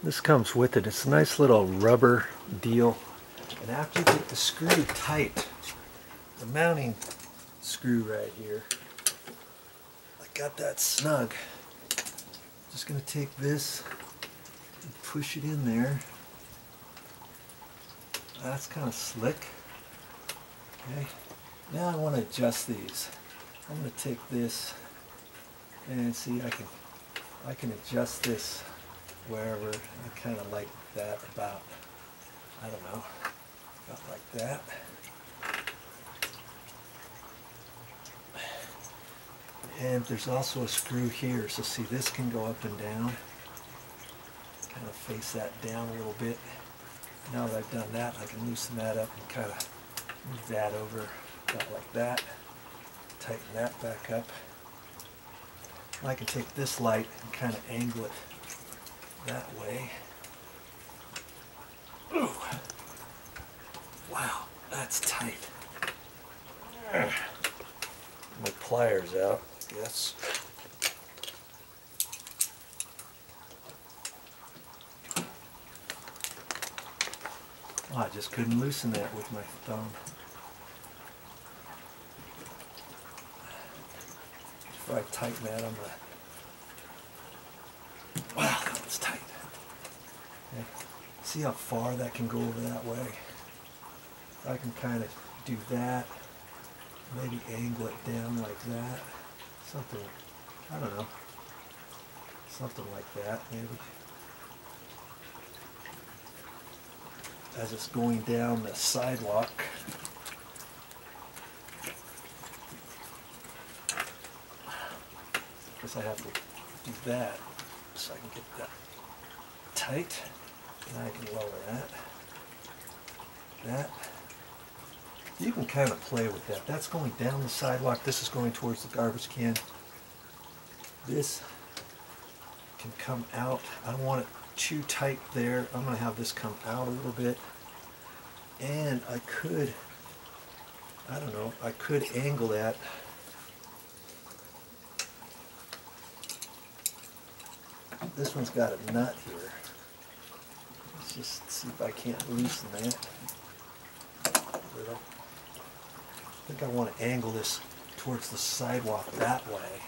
This comes with it. It's a nice little rubber deal. And after you get the screw tight, the mounting screw right here, I got that snug. Just going to take this and push it in there. That's kind of slick. Okay. Now I want to adjust these. I'm going to take this and see, I can adjust this wherever. I kind of like that about, I don't know, about like that. And there's also a screw here, so see, this can go up and down. Kind of face that down a little bit. Now that I've done that, I can loosen that up and kind of move that over about like that. Tighten that back up. I can take this light and kind of angle it that way. Ooh. Wow, that's tight. My pliers out, I guess. Oh, I just couldn't loosen that with my thumb. Before I tighten that, I'm gonna. Wow, that was tight. Okay. See how far that can go over that way? I can kind of do that. Maybe angle it down like that. Something, I don't know. Something like that, maybe. As it's going down the sidewalk. Guess I have to do that so I can get that tight. And I can lower that. That. You can kind of play with that. That's going down the sidewalk. This is going towards the garbage can. This can come out. I don't want it too tight there. I'm going to have this come out a little bit. And I could, I don't know, I could angle that. This one's got a nut here. Let's just see if I can't loosen that a little. I think I want to angle this towards the sidewalk that way.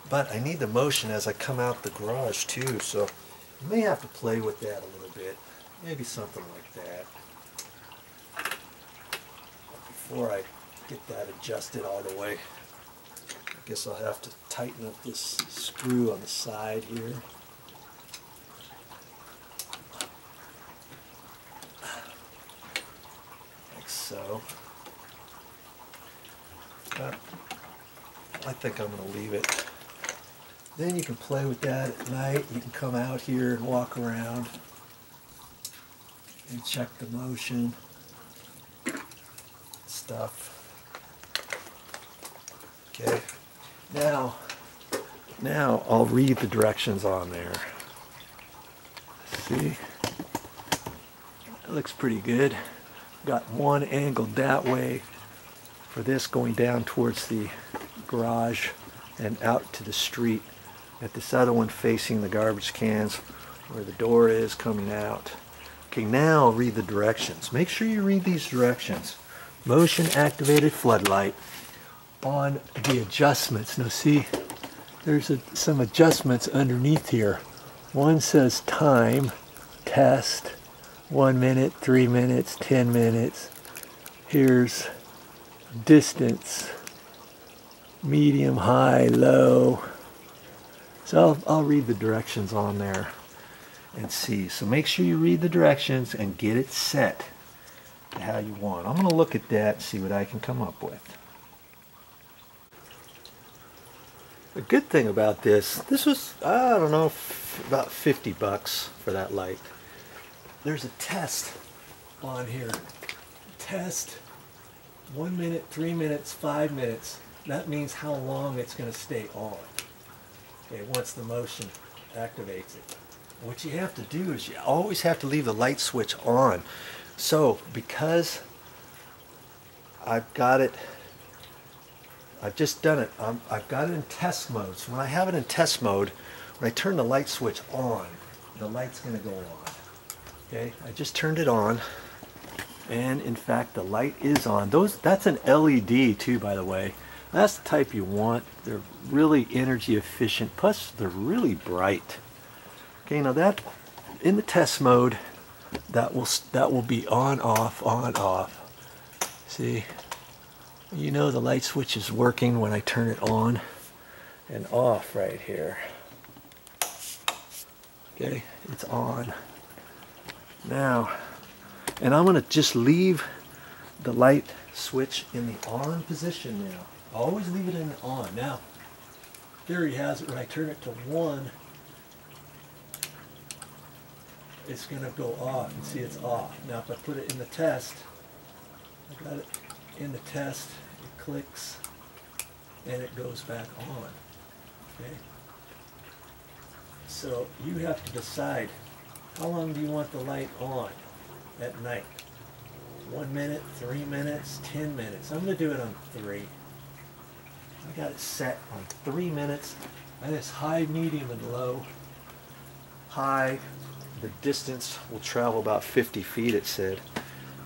But I need the motion as I come out the garage too, so you may have to play with that a little bit. Maybe something like that. Before I get that adjusted all the way, I guess I'll have to tighten up this screw on the side here. Like so. But I think I'm going to leave it. Then you can play with that at night. You can come out here and walk around and check the motion stuff. Okay. Now I'll read the directions on there. See? That looks pretty good. Got one angled that way for this going down towards the garage and out to the street. Got this other one facing the garbage cans where the door is coming out. Okay, now I'll read the directions. Make sure you read these directions. Motion activated floodlight. On the adjustments. Now see, there's some adjustments underneath here. One says time, test, 1 minute, 3 minutes, 10 minutes. Here's distance, medium, high, low. So I'll read the directions on there and see. So make sure you read the directions and get it set to how you want. I'm going to look at that and see what I can come up with. The good thing about this was, I don't know, about 50 bucks for that light. There's a test on here. Test, 1 minute, 3 minutes, 5 minutes. That means how long it's going to stay on. Okay, once the motion activates it. What you have to do is you always have to leave the light switch on. So because I've got it I've just done it. I've got it in test mode. So when I have it in test mode, when I turn the light switch on, the light's going to go on. Okay, I just turned it on, and in fact the light is on. That's an LED too, by the way. That's the type you want. They're really energy efficient, plus they're really bright. Okay, now that in the test mode, that will be on, off, on, off. See, you know the light switch is working when I turn it on and off right here. Okay, it's on now, and I'm going to just leave the light switch in the on position now. Always leave it in the on. Now, theory has it when I turn it to 1, it's going to go off, and see it's off. Now if I put it in the test, I got it in the test, it clicks and it goes back on. Okay, so you have to decide, how long do you want the light on at night? 1 minute, 3 minutes, 10 minutes. I'm going to do it on 3. I got it set on 3 minutes, and it's high, medium, and low. High, the distance will travel about 50 feet, it said,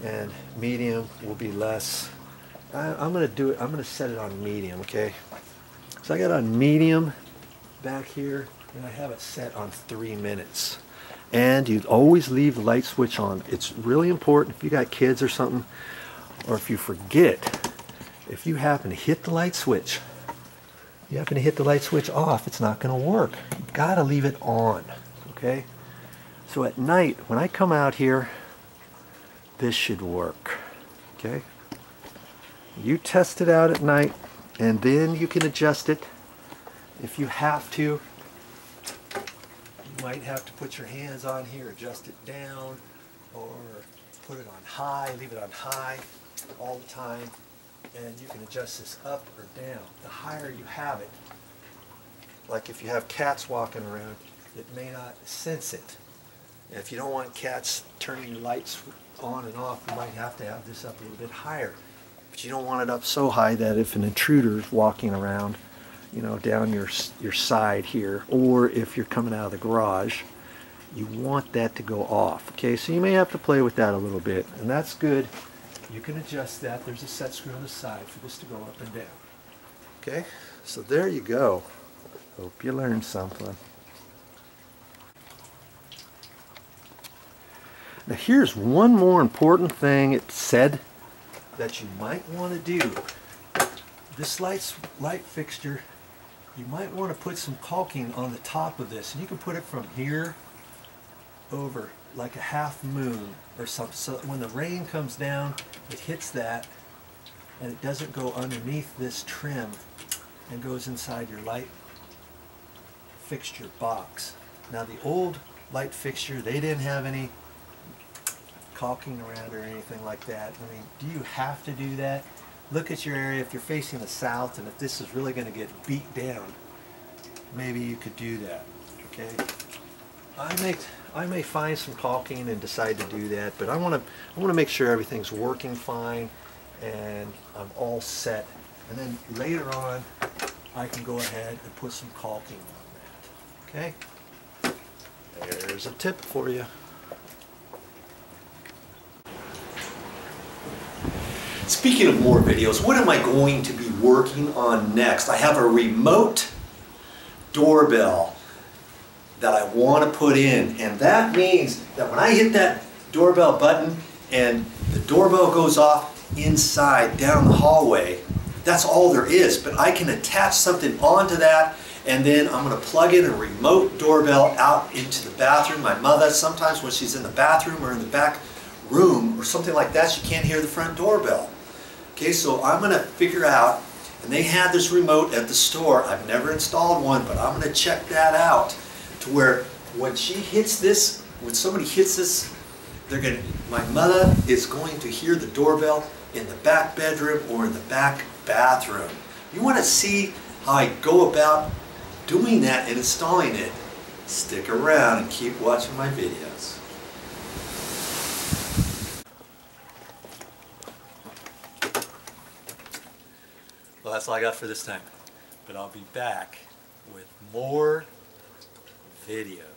and medium will be less. I'm going to do it. I'm going to set it on medium. Okay, so I got it on medium back here, and I have it set on 3 minutes. And you always leave the light switch on. It's really important if you got kids or something, or if you forget, if you happen to hit the light switch, off, it's not going to work. You've got to leave it on. Okay, so at night when I come out here, this should work. Okay, you test it out at night, and then you can adjust it if you have to. You might have to put your hands on here, adjust it down, or put it on high, leave it on high all the time, and you can adjust this up or down. The higher you have it, like if you have cats walking around, it may not sense it. And if you don't want cats turning your lights on and off, you might have to have this up a little bit higher. But you don't want it up so high that if an intruder is walking around, you know, down your side here, or if you're coming out of the garage, you want that to go off. Okay, so you may have to play with that a little bit, and that's good. You can adjust that. There's a set screw on the side for this to go up and down. Okay, so there you go. Hope you learned something. Now here's one more important thing it said that you might want to do. This light fixture, you might want to put some caulking on the top of this, and you can put it from here over like a half moon or something, so that when the rain comes down, it hits that and it doesn't go underneath this trim and goes inside your light fixture box. Now the old light fixture, they didn't have any caulking around or anything like that. I mean, do you have to do that? Look at your area. If you're facing the south, and if this is really going to get beat down, maybe you could do that. Okay, I may find some caulking and decide to do that, but I want to make sure everything's working fine and I'm all set, and then later on I can go ahead and put some caulking on that. Okay, there's a tip for you. Speaking of more videos, what am I going to be working on next? I have a remote doorbell that I want to put in, and that means that when I hit that doorbell button and the doorbell goes off inside down the hallway, that's all there is. But I can attach something onto that, and then I'm going to plug in a remote doorbell out into the bathroom. My mother, sometimes when she's in the bathroom or in the back room or something like that, she can't hear the front doorbell. Okay, so I'm going to figure out, and they had this remote at the store. I've never installed one, but I'm going to check that out, to where when she hits this, when somebody hits this, my mother is going to hear the doorbell in the back bedroom or in the back bathroom. You want to see how I go about doing that and installing it? Stick around and keep watching my videos. Well, that's all I got for this time. But I'll be back with more videos.